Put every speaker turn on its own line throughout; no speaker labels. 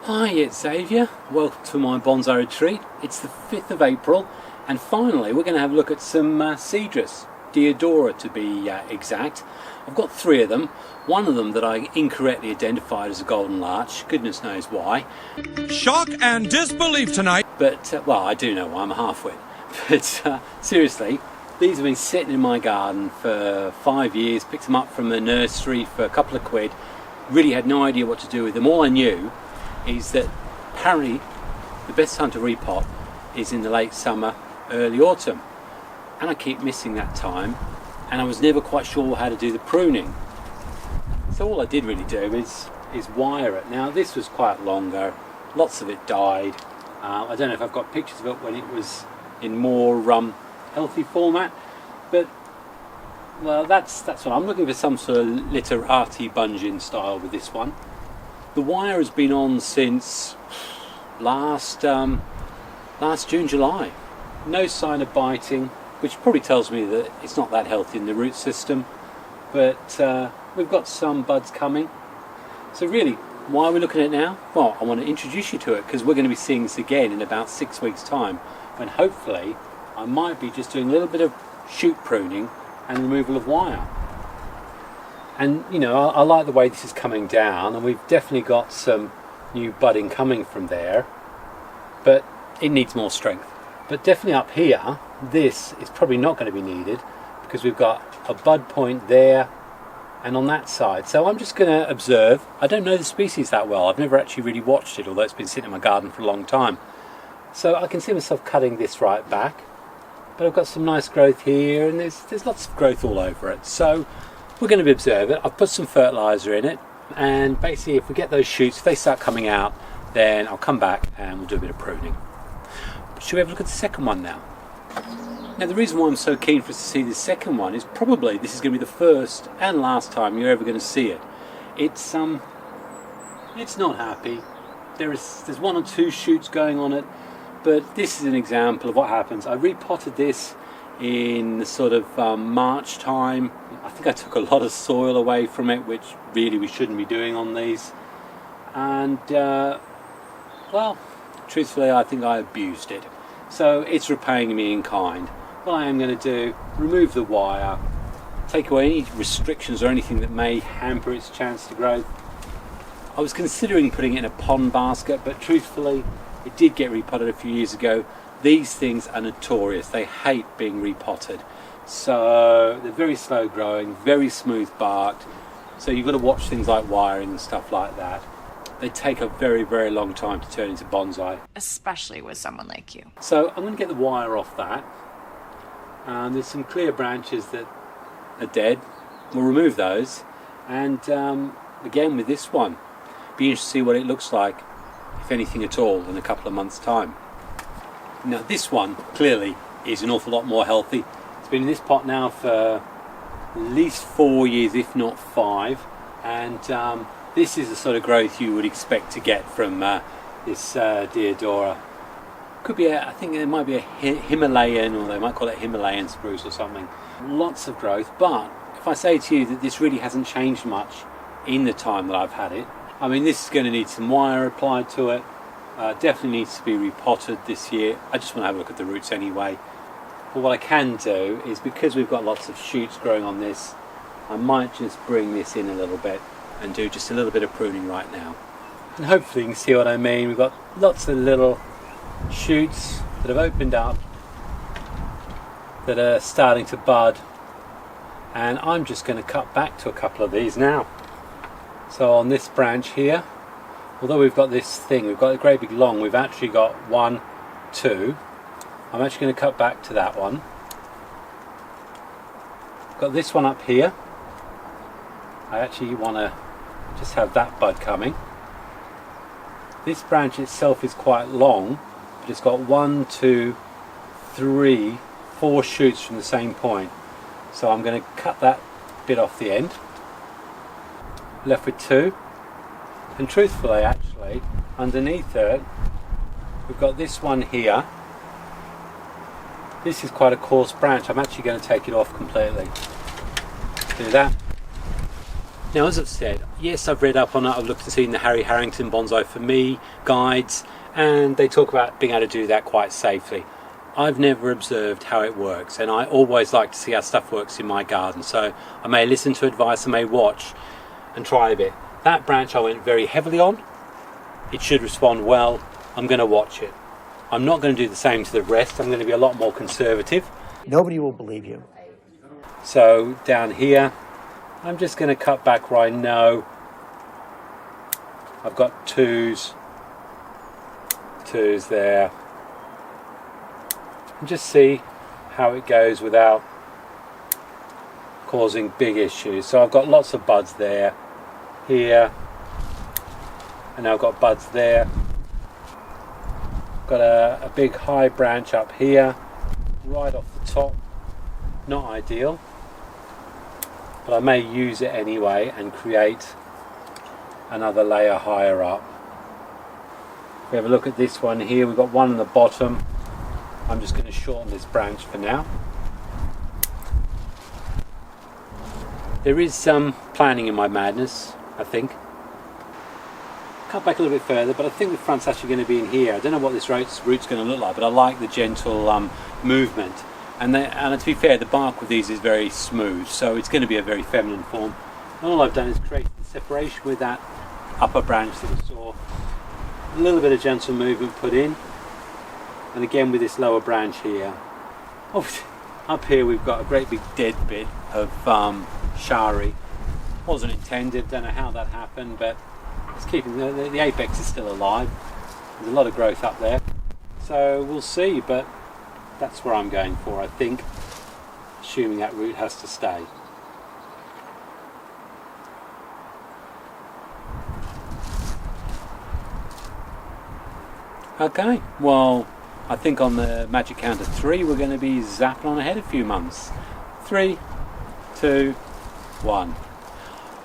Hi, it's Xavier. Welcome to my bonsai retreat. It's the 5th of April and finally we're going to have a look at some Cedrus Deodara to be exact. I've got 3 of them. One of them that I incorrectly identified as a golden larch, goodness knows why.
Shock and disbelief tonight.
But, well, I do know why, I'm a half-wit. But seriously, these have been sitting in my garden for 5 years, picked them up from a nursery for a couple of quid, really had no idea what to do with them. All I knew is that apparently the best time to repot is in the late summer, early autumn, and I keep missing that time, and I was never quite sure how to do the pruning. So all I did really do is wire it. Now this was quite longer, lots of it died. I don't know if I've got pictures of it when it was in more healthy format, but well, that's what I'm looking for, some sort of literati bungin style with this one. The wire has been on since last June, July. No sign of biting, which probably tells me that it's not that healthy in the root system. But we've got some buds coming. So really, why are we looking at it now? Well, I want to introduce you to it because we're going to be seeing this again in about 6 weeks' time, when hopefully I might be just doing a little bit of shoot pruning and removal of wire. And you know, I like the way this is coming down, and we've definitely got some new budding coming from there, but it needs more strength. But definitely up here, this is probably not going to be needed because we've got a bud point there and on that side. So I'm just going to observe. I don't know the species that well. I've never actually really watched it, although it's been sitting in my garden for a long time. So I can see myself cutting this right back, but I've got some nice growth here, and there's lots of growth all over it. So we're going to observe it. I've put some fertiliser in it, and basically if we get those shoots, if they start coming out, then I'll come back and we'll do a bit of pruning. Should we have a look at the second one now? Now the reason why I'm so keen for us to see this second one is probably this is going to be the first and last time you're ever going to see it. It's not happy. There's 1 or 2 shoots going on it, but this is an example of what happens. I repotted this in the sort of March time. I think I took a lot of soil away from it, which really we shouldn't be doing on these. And well, truthfully, I think I abused it. So it's repaying me in kind. What I am going to do, remove the wire, take away any restrictions or anything that may hamper its chance to grow. I was considering putting it in a pond basket, but truthfully, it did get repotted a few years ago. These things are notorious. They hate being repotted. So they're very slow growing, very smooth barked. So you've got to watch things like wiring and stuff like that. They take a very, very long time to turn into bonsai.
Especially with someone like you.
So I'm going to get the wire off that. There's some clear branches that are dead. We'll remove those. And again with this one, be interested to see what it looks like, if anything at all, in a couple of months' time. Now this one clearly is an awful lot more healthy. It's been in this pot now for at least 4 years, if not 5, and this is the sort of growth you would expect to get from this Deodara. Could be I think it might be a Himalayan, or they might call it Himalayan spruce or something. Lots of growth, but if I say to you that this really hasn't changed much in the time that I've had it, I mean, this is going to need some wire applied to it. Definitely needs to be repotted this year. I just want to have a look at the roots anyway. But what I can do is, because we've got lots of shoots growing on this, I might just bring this in a little bit and do just a little bit of pruning right now. And hopefully you can see what I mean. We've got lots of little shoots that have opened up, that are starting to bud, and I'm just going to cut back to a couple of these now. So on this branch here, although we've got this thing, we've got a great big long, we've actually got 1, 2. I'm actually going to cut back to that one. Got this one up here. I actually want to just have that bud coming. This branch itself is quite long, but it's got 1, 2, 3, 4 shoots from the same point. So I'm going to cut that bit off the end. Left with 2. And truthfully, actually, underneath it, we've got this one here. This is quite a coarse branch. I'm actually going to take it off completely. Do that. Now, as I've said, yes, I've read up on it, I've looked and seen the Harry Harrington Bonsai for Me guides, and they talk about being able to do that quite safely. I've never observed how it works, and I always like to see how stuff works in my garden, so I may listen to advice, I may watch and try a bit. That branch I went very heavily on. It should respond well. I'm going to watch it. I'm not going to do the same to the rest. I'm going to be a lot more conservative.
Nobody will believe you.
So down here, I'm just going to cut back where I know I've got twos there, and just see how it goes without causing big issues. So I've got lots of buds there, here, and now I've got buds there. Got a big high branch up here, right off the top. Not ideal, but I may use it anyway and create another layer higher up. If we have a look at this one here, we've got one on the bottom. I'm just going to shorten this branch for now. There is some planning in my madness, I think. Cut back a little bit further, but I think the front's actually going to be in here. I don't know what this root's going to look like, but I like the gentle movement. And to be fair, the bark with these is very smooth, so it's going to be a very feminine form. And all I've done is create the separation with that upper branch that we saw. A little bit of gentle movement put in, and again with this lower branch here. Oh, up here we've got a great big dead bit of shari. Wasn't intended, don't know how that happened, but it's keeping the apex is still alive. There's a lot of growth up there, so we'll see, but that's where I'm going for, I think, assuming that root has to stay. Okay, well, I think on the magic count of 3 we're going to be zapping on ahead a few months. 3, 2, 1.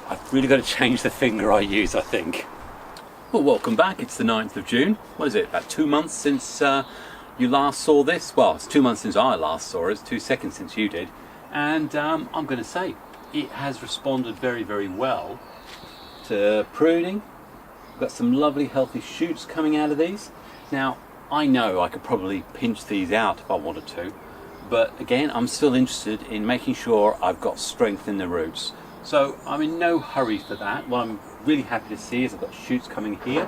I've really got to change the finger I use, I think. Well, welcome back. It's the 9th of June. What is it, about 2 months since you last saw this? Well, it's 2 months since I last saw it. It's 2 seconds since you did. And I'm going to say it has responded very, very well to pruning. We've got some lovely healthy shoots coming out of these. Now, I know I could probably pinch these out if I wanted to, but again, I'm still interested in making sure I've got strength in the roots. So I'm in no hurry for that. What I'm really happy to see is I've got shoots coming here,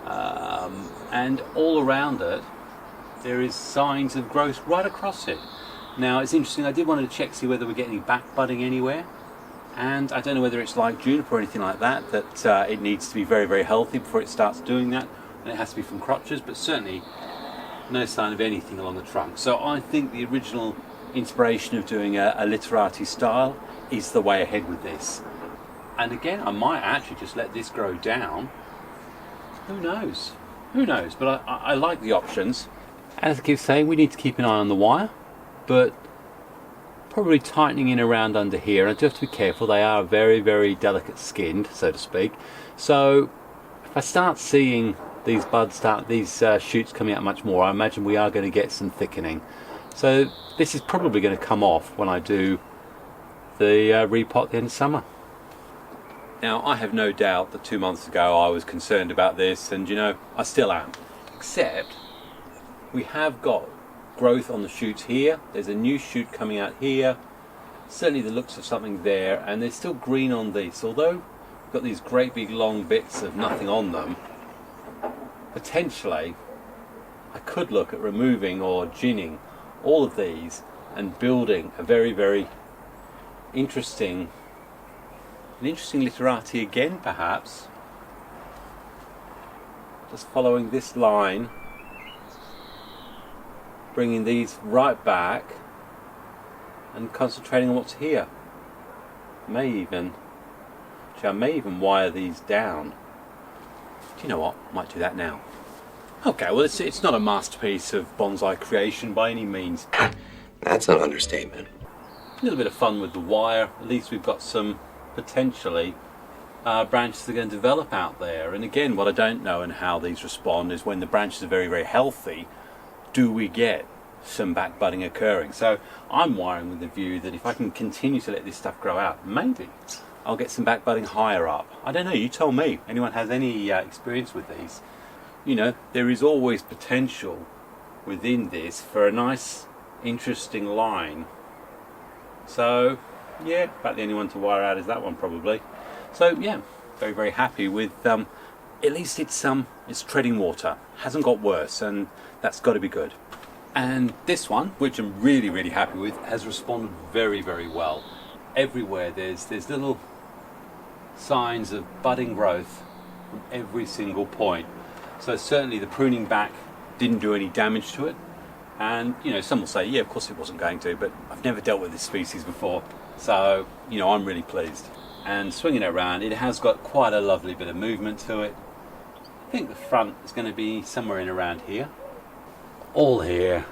and all around it there is signs of growth right across it. Now it's interesting, I did want to check, see whether we're getting back budding anywhere, and I don't know whether it's like juniper or anything like that, that it needs to be very, very healthy before it starts doing that, and it has to be from crotches, but certainly no sign of anything along the trunk. So I think the original inspiration of doing a literati style is the way ahead with this. And again, I might actually just let this grow down. Who knows? Who knows? But I like the options. As I keep saying, we need to keep an eye on the wire, but probably tightening in around under here. And just to be careful, they are very, very delicate skinned, so to speak. So if I start seeing these buds these shoots coming out much more, I imagine we are going to get some thickening. So this is probably going to come off when I do the repot at the end of summer. Now, I have no doubt that 2 months ago I was concerned about this, and you know, I still am. Except we have got growth on the shoots here. There's a new shoot coming out here. Certainly the looks of something there, and there's still green on these. Although we've got these great big long bits of nothing on them, potentially I could look at removing or ginning all of these and building a very, very interesting literati again, perhaps. Just following this line, bringing these right back and concentrating on what's here. I may even wire these down. Do you know what? I might do that now. Okay, well it's not a masterpiece of bonsai creation by any means.
That's an understatement.
A little bit of fun with the wire. At least we've got some potentially branches that are going to develop out there. And again, what I don't know and how these respond is when the branches are very, very healthy, do we get some back budding occurring? So I'm wiring with the view that if I can continue to let this stuff grow out, maybe I'll get some back budding higher up. I don't know, you tell me. Anyone has any experience with these? You know, there is always potential within this for a nice, interesting line. So, yeah, about the only one to wire out is that one probably. So, yeah, very, very happy with, at least it's treading water. Hasn't got worse, and that's got to be good. And this one, which I'm really, really happy with, has responded very, very well. Everywhere there's little signs of budding growth from every single point. So certainly the pruning back didn't do any damage to it. And, you know, some will say, yeah, of course it wasn't going to, but I've never dealt with this species before. So, you know, I'm really pleased. And swinging it around, it has got quite a lovely bit of movement to it. I think the front is going to be somewhere in around here. All here,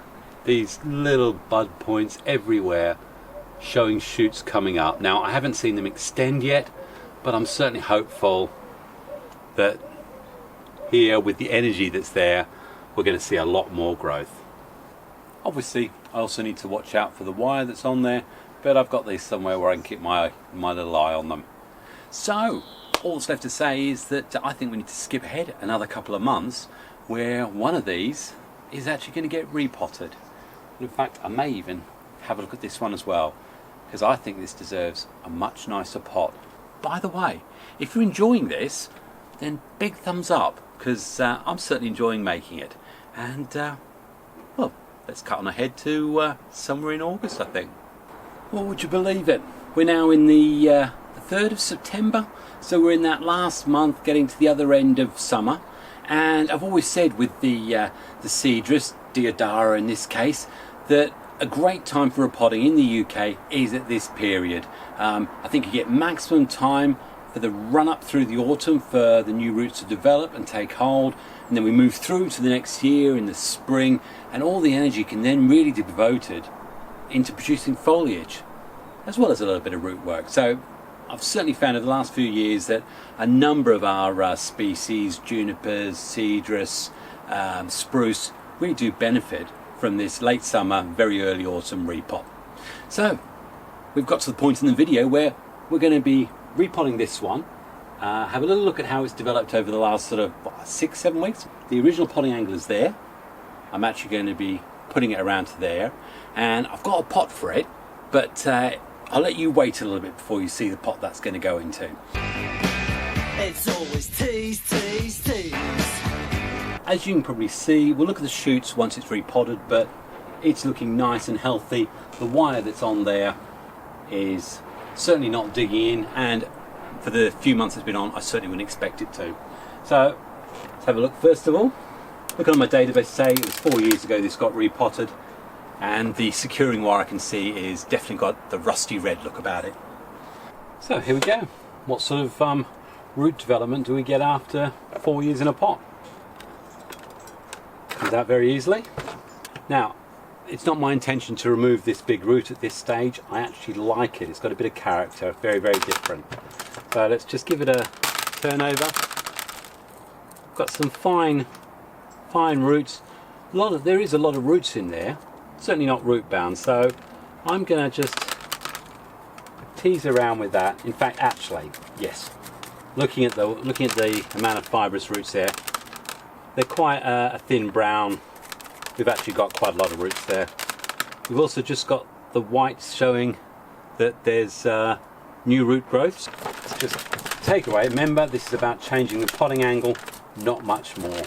these little bud points everywhere showing shoots coming up. Now, I haven't seen them extend yet, but I'm certainly hopeful that here, with the energy that's there, we're going to see a lot more growth. Obviously, I also need to watch out for the wire that's on there, but I've got these somewhere where I can keep my little eye on them. So, all that's left to say is that I think we need to skip ahead another couple of months where one of these is actually going to get repotted. In fact, I may even have a look at this one as well, because I think this deserves a much nicer pot. By the way, if you're enjoying this, then big thumbs up, because I'm certainly enjoying making it. And, well, let's cut on ahead to somewhere in August, I think. Well, would you believe it? We're now in the 3rd of September, so we're in that last month getting to the other end of summer. And I've always said with the Cedrus Deodara in this case, that a great time for repotting in the UK is at this period. I think you get maximum time for the run up through the autumn for the new roots to develop and take hold, and then we move through to the next year in the spring, and all the energy can then really be devoted into producing foliage as well as a little bit of root work. So I've certainly found over the last few years that a number of our species, junipers, cedrus, spruce, really do benefit from this late summer, very early autumn repot. So we've got to the point in the video where we're going to be repotting this one, have a little look at how it's developed over the last sort of 6-7 weeks. The original potting angle is there. I'm actually going to be putting it around to there, and I've got a pot for it, but I'll let you wait a little bit before you see the pot that's going to go into.
It's always tease, tease, tease.
As you can probably see, we'll look at the shoots once it's repotted, but it's looking nice and healthy. The wire that's on there is certainly not digging in, and for the few months it's been on, I certainly wouldn't expect it to. So let's have a look. First of all, looking on my database, say it was 4 years ago this got repotted, and the securing wire I can see is definitely got the rusty red look about it. So here we go. What sort of root development do we get after 4 years in a pot? Comes out very easily. Now, it's not my intention to remove this big root at this stage. I actually like it. It's got a bit of character, very, very different. So let's just give it a turn over. Got some fine roots. There is a lot of roots in there. Certainly not root bound. So I'm going to just tease around with that. In fact, actually, yes. Looking at the amount of fibrous roots there, they're quite a thin brown. We've actually got quite a lot of roots there. We've also just got the whites showing that there's new root growths. Let's just take away. Remember, this is about changing the potting angle, not much more.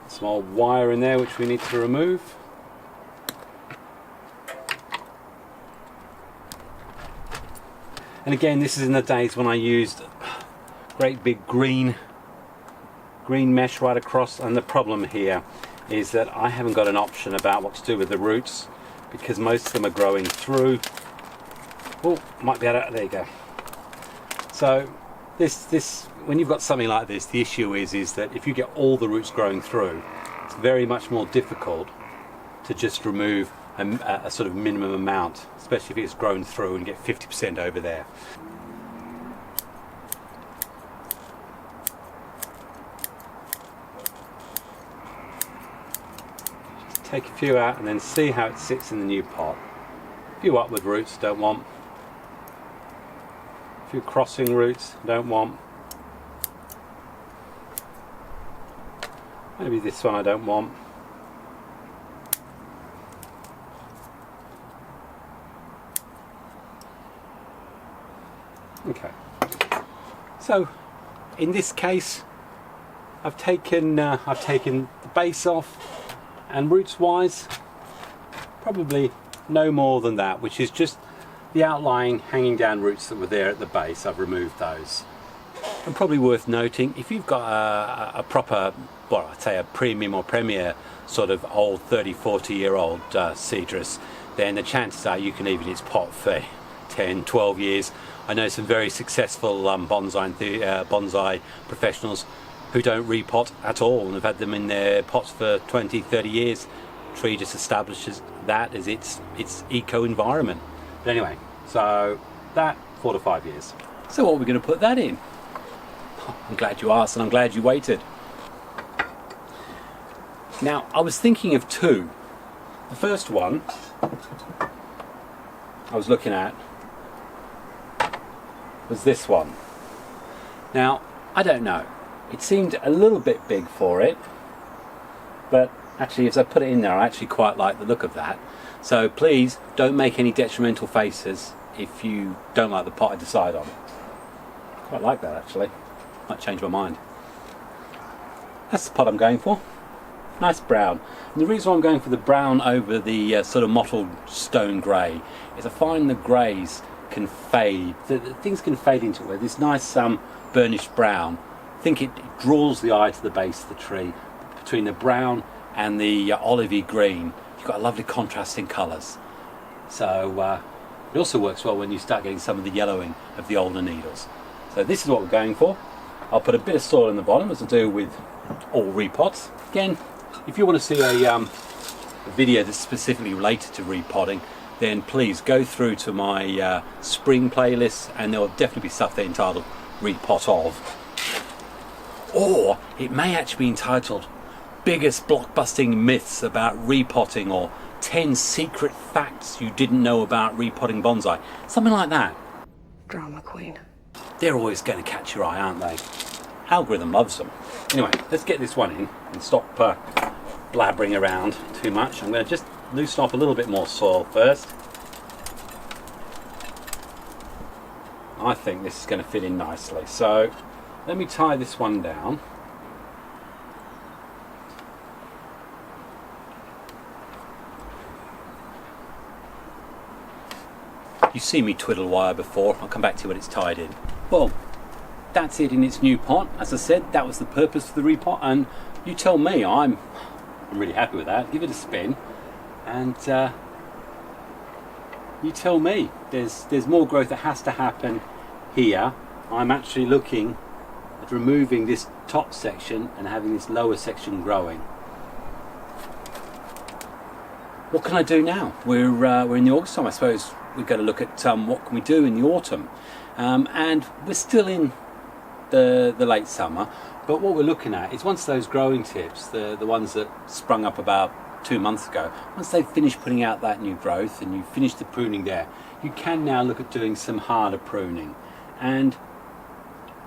Some old wire in there which we need to remove. And again, this is in the days when I used great big green mesh right across, and the problem here is that I haven't got an option about what to do with the roots because most of them are growing through. Oh, might be able to, there you go. So this when you've got something like this, the issue is that if you get all the roots growing through, it's very much more difficult to just remove a sort of minimum amount, especially if it's grown through and get 50% over there. Just take a few out and then see how it sits in the new pot. A few upward roots, don't want. A few crossing roots, don't want. Maybe this one I don't want. Okay, so in this case I've taken the base off, and roots wise probably no more than that, which is just the outlying hanging down roots that were there at the base. I've removed those. And probably worth noting, if you've got a proper, well, I'd say a premium or premier sort of old 30-40 year old Cedrus, then the chances are you can leave it in its pot for 10-12 years. I know some very successful bonsai professionals who don't repot at all and have had them in their pots for 20-30 years. Tree just establishes that as its eco environment. But anyway, so that 4 to 5 years. So what are we going to put that in? I'm glad you asked, and I'm glad you waited. Now, I was thinking of two. The first one I was looking at was this one. Now, I don't know. It seemed a little bit big for it, but actually as I put it in there, I actually quite like the look of that. So please don't make any detrimental faces if you don't like the pot I decide on. Quite like that actually. Might change my mind. That's the pot I'm going for. Nice brown. And the reason why I'm going for the brown over the sort of mottled stone grey is I find the greys can fade. Things can fade into it where this nice burnished brown, I think it draws the eye to the base of the tree. Between the brown and the olivey green, you've got a lovely contrast in colours. So it also works well when you start getting some of the yellowing of the older needles. So this is what we're going for. I'll put a bit of soil in the bottom, as I do with all repots. Again, if you want to see a video that's specifically related to repotting, then please go through to my spring playlist, and there will definitely be stuff there entitled Repot Of. Or it may actually be entitled Biggest Blockbusting Myths About Repotting, or 10 Secret Facts You Didn't Know About Repotting Bonsai. Something like that.
Drama queen.
They're always going to catch your eye, aren't they? Algorithm loves them. Anyway, let's get this one in and stop blabbering around too much. I'm going to just loosen off a little bit more soil first. I think this is going to fit in nicely. So let me tie this one down. You've seen me twiddle wire before. I'll come back to it when it's tied in. Well, that's it in its new pot. As I said, that was the purpose for the repot, and you tell me. I'm really happy with that. Give it a spin, and you tell me. There's more growth that has to happen here. I'm actually looking at removing this top section and having this lower section growing. What can I do now? We're in the August time, I suppose. We've got to look at what can we do in the autumn, and we're still in the late summer. But what we're looking at is once those growing tips, the ones that sprung up about 2 months ago, once they've finished putting out that new growth and you've finished the pruning there, you can now look at doing some harder pruning. And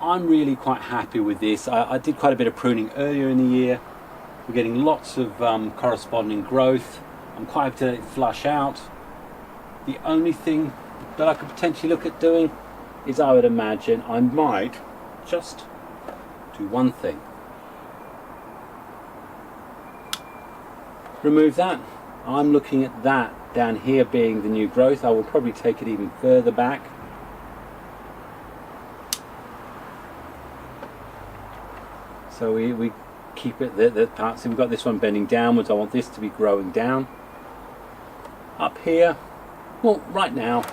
I'm really quite happy with this. I did quite a bit of pruning earlier in the year. We're getting lots of corresponding growth. I'm quite happy to let it flush out. The only thing that I could potentially look at doing is, I would imagine, I might just do one thing. Remove that. I'm looking at that down here being the new growth. I will probably take it even further back. So we keep it the parts. So we've got this one bending downwards. I want this to be growing down. Up here, well, right now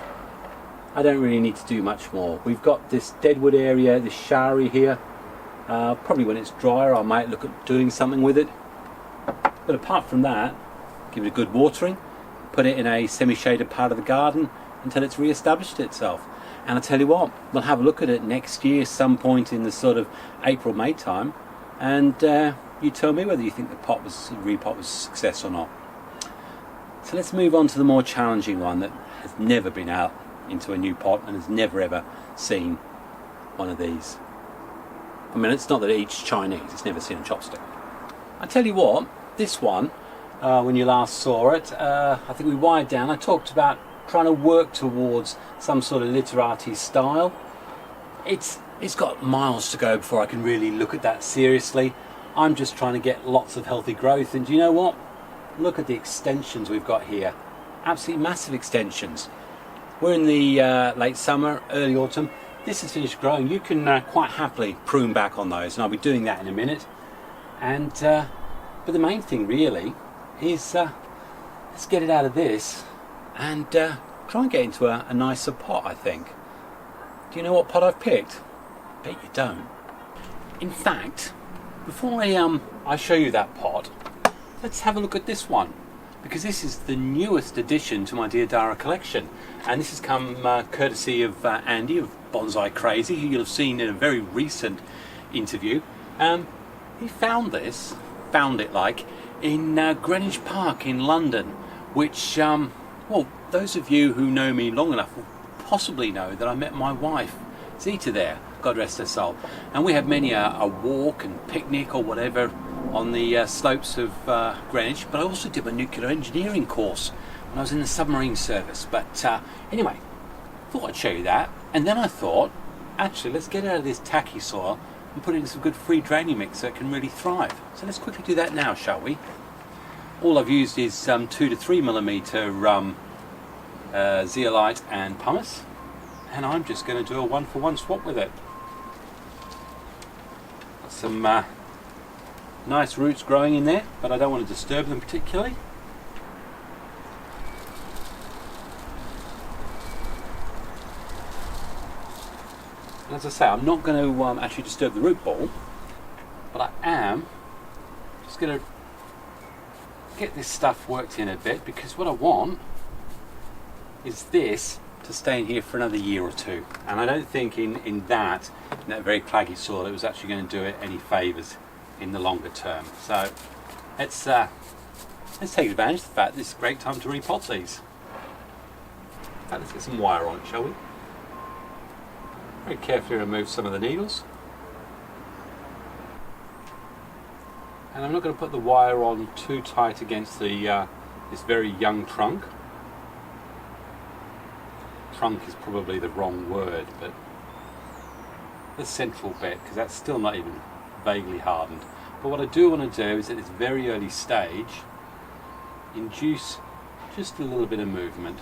I don't really need to do much more. We've got this deadwood area, this shari here. Probably when it's drier I might look at doing something with it. But apart from that, give it a good watering, put it in a semi-shaded part of the garden until it's re-established itself. And I tell you what, we'll have a look at it next year, some point in the sort of April-May time, and you tell me whether you think the repot was a success or not. So let's move on to the more challenging one that has never been out into a new pot and has never ever seen one of these. I mean, it's not that each Chinese, it's never seen a chopstick. I tell you what, this one, when you last saw it, I think we wired down. I talked about trying to work towards some sort of literati style. It's got miles to go before I can really look at that seriously. I'm just trying to get lots of healthy growth, and do you know what? Look at the extensions we've got here. Absolutely massive extensions. We're in the late summer, early autumn. This has finished growing. You can quite happily prune back on those, and I'll be doing that in a minute. And but the main thing really is let's get it out of this and try and get into a nicer pot, I think. Do you know what pot I've picked? Bet you don't. In fact, before I show you that pot, let's have a look at this one, because this is the newest addition to my Deodara collection, and this has come courtesy of Andy of Bonsai Crazy, who you'll have seen in a very recent interview. He found it like in Greenwich Park in London, which well, those of you who know me long enough will possibly know that I met my wife Zita there, God rest her soul, and we had many a walk and picnic or whatever on the slopes of Greenwich. But I also did my nuclear engineering course when I was in the submarine service. But anyway, thought I'd show you that, and then I thought, actually, let's get out of this tacky soil and put it in some good free draining mix so it can really thrive. So let's quickly do that now, shall we? All I've used is 2 to 3 millimeter zeolite and pumice, and I'm just going to do a 1-for-1 swap with it. Got some nice roots growing in there, but I don't want to disturb them particularly. And as I say, I'm not going to actually disturb the root ball, but I am just going to get this stuff worked in a bit, because what I want is this to stay in here for another year or two, and I don't think in that very claggy soil it was actually going to do it any favours in the longer term. So let's take advantage of the fact this is a great time to repot these. In fact, let's get some wire on it, shall we? Very carefully remove some of the needles, and I'm not going to put the wire on too tight against the this very young trunk. Trunk is probably the wrong word, but the central bit, because that's still not even vaguely hardened. But what I do want to do is at this very early stage induce just a little bit of movement,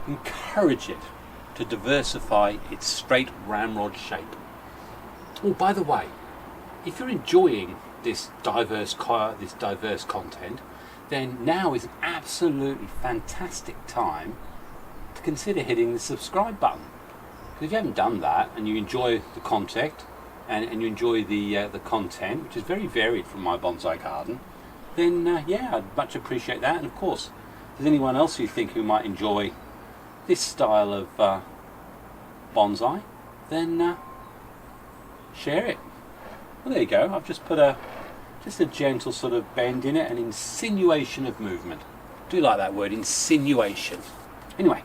encourage it to diversify its straight ramrod shape. Oh, by the way, if you're enjoying this diverse content, then now is an absolutely fantastic time to consider hitting the subscribe button. Because if you haven't done that and you enjoy the content and you enjoy the content, which is very varied from my bonsai garden, then yeah, I'd much appreciate that. And of course, if there's anyone else you think who might enjoy this style of bonsai, then share it. Well, there you go. I've just put just a gentle sort of bend in it, an insinuation of movement. I do like that word, insinuation. Anyway,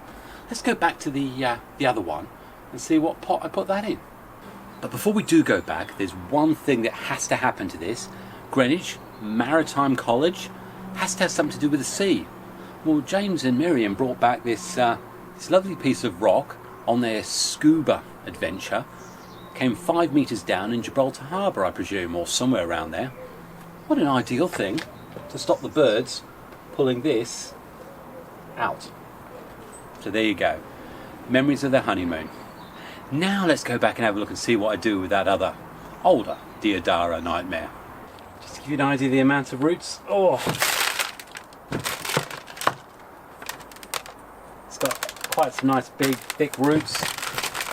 let's go back to the other one and see what pot I put that in. But before we do go back, there's one thing that has to happen to this. Greenwich Maritime College has to have something to do with the sea. Well, James and Miriam brought back this lovely piece of rock on their scuba adventure. Came 5 meters down in Gibraltar Harbour, I presume, or somewhere around there. What an ideal thing to stop the birds pulling this out. So there you go. Memories of their honeymoon. Now let's go back and have a look and see what I do with that other older Deodara nightmare. Just to give you an idea of the amount of roots. Oh, it's got quite some nice big thick roots.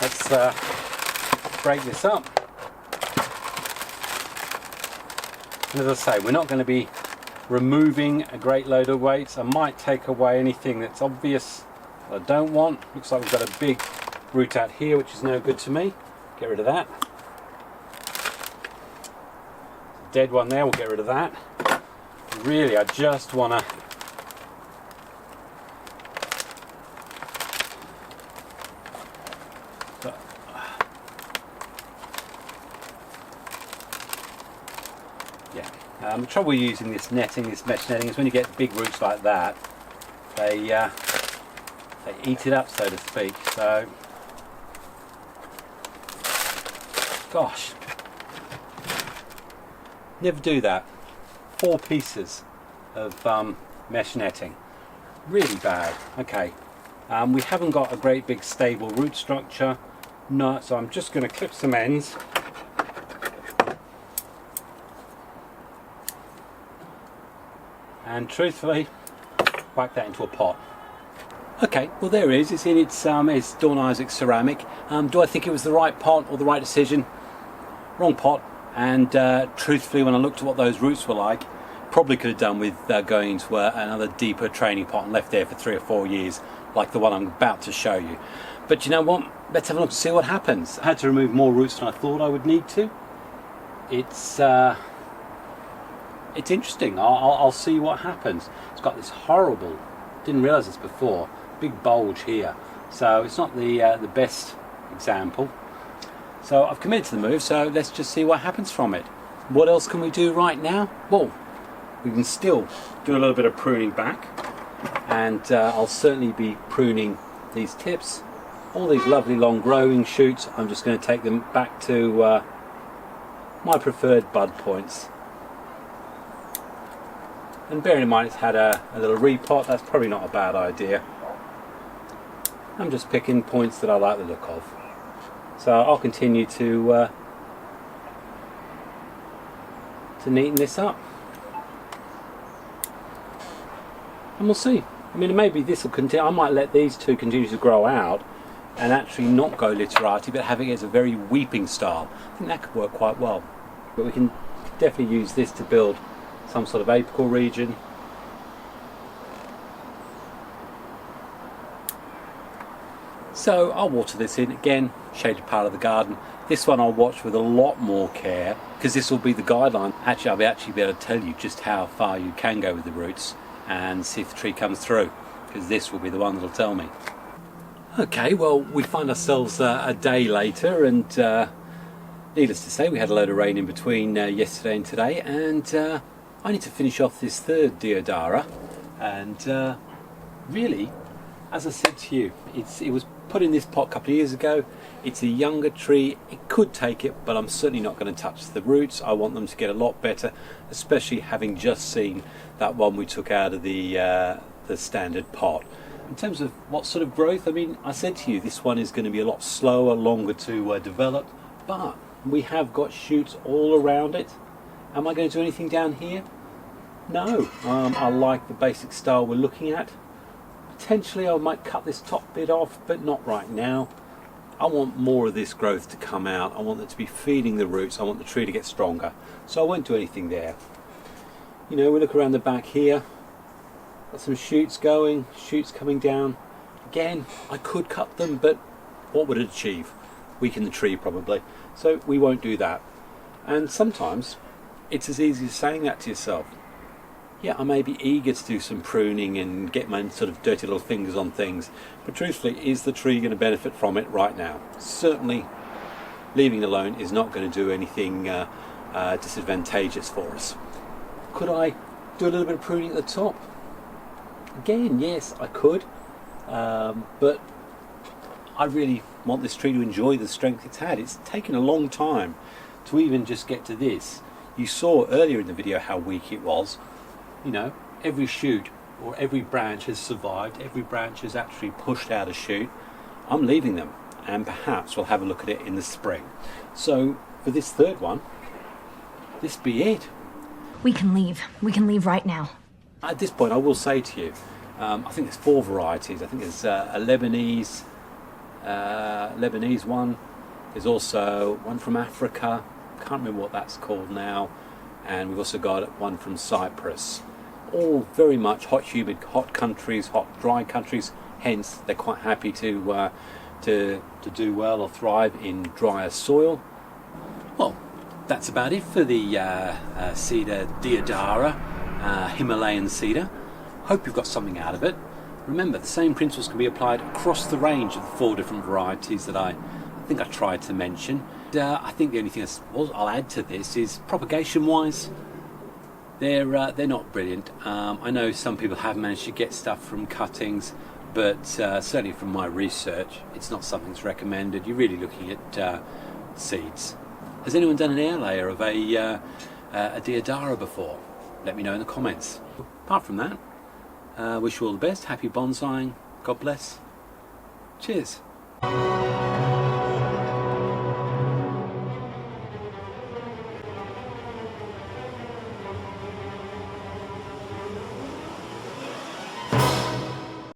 Let's break this up. And as I say, we're not going to be removing a great load of weights. I might take away anything that's obvious that I don't want. Looks like we've got a big root out here, which is no good to me. Get rid of that. Dead one there, we'll get rid of that. Really, I just want to the trouble using this netting, this mesh netting, is when you get big roots like that, they eat it up, so to speak. So, gosh, never do that. 4 pieces of mesh netting, really bad. Okay, we haven't got a great big stable root structure, no, so I'm just going to clip some ends. And truthfully, whack that into a pot. Okay, well there it is. It's in its Dawn Isaac ceramic. Do I think it was the right pot or the right decision? Wrong pot. And truthfully, when I looked at what those roots were like, probably could have done with going into another deeper training pot and left there for 3 or 4 years, like the one I'm about to show you. But you know what? Let's have a look and see what happens. I had to remove more roots than I thought I would need to. It's interesting. I'll see what happens. It's got this horrible, didn't realise this before, big bulge here. So it's not the best example. So I've committed to the move, so let's just see what happens from it. What else can we do right now? Well, we can still do a little bit of pruning back, and I'll certainly be pruning these tips. All these lovely long growing shoots, I'm just going to take them back to my preferred bud points. And bearing in mind it's had a little repot, that's probably not a bad idea. I'm just picking points that I like the look of. So I'll continue to neaten this up. And we'll see. I mean, maybe this will continue. I might let these two continue to grow out and actually not go literati, but having it as a very weeping style. I think that could work quite well. But we can definitely use this to build some sort of apical region. So I'll water this in again, shaded part of the garden. This one I'll watch with a lot more care, because this will be the guideline. Actually, I'll be able to tell you just how far you can go with the roots and see if the tree comes through, because this will be the one that'll tell me. Okay, well, we find ourselves a day later, and needless to say, we had a load of rain in between yesterday and today, and I need to finish off this third Deodara. And really, as I said to you, it was put in this pot a couple of years ago. It's a younger tree. It could take it, but I'm certainly not going to touch the roots. I want them to get a lot better, especially having just seen that one we took out of the standard pot. In terms of what sort of growth, I mean, I said to you, this one is going to be a lot slower, longer to develop, but we have got shoots all around it. Am I going to do anything down here? No. I like the basic style we're looking at. Potentially I might cut this top bit off, but not right now. I want more of this growth to come out. I want it to be feeding the roots. I want the tree to get stronger. So I won't do anything there. You know, we look around the back here. Got some shoots going, shoots coming down. Again, I could cut them, but what would it achieve? Weaken the tree probably. So we won't do that. And sometimes it's as easy as saying that to yourself. Yeah, I may be eager to do some pruning and get my sort of dirty little fingers on things, but truthfully, is the tree going to benefit from it right now? Certainly, leaving it alone is not going to do anything disadvantageous for us. Could I do a little bit of pruning at the top? Again, yes, I could, but I really want this tree to enjoy the strength it's had. It's taken a long time to even just get to this. You saw earlier in the video how weak it was. You know, every shoot or every branch has survived, every branch has actually pushed out a shoot. I'm leaving them, and perhaps we'll have a look at it in the spring. So for this third one, this be it.
We can leave right now.
At this point I will say to you, I think there's 4 varieties. I think there's a Lebanese one, there's also one from Africa, can't remember what that's called now, and we've also got one from Cyprus. All very much hot, humid, hot countries, hot, dry countries. Hence, they're quite happy to do well or thrive in drier soil. Well, that's about it for the Cedar Deodara. Himalayan cedar. Hope you've got something out of it. Remember, the same principles can be applied across the range of the 4 different varieties that I think I tried to mention. I think the only thing I'll add to this is propagation-wise, they're not brilliant. I know some people have managed to get stuff from cuttings, but certainly from my research, it's not something that's recommended. You're really looking at seeds. Has anyone done an air layer of a Deodara before? Let me know in the comments. Apart from that, wish you all the best. Happy bonsaiing. God bless. Cheers.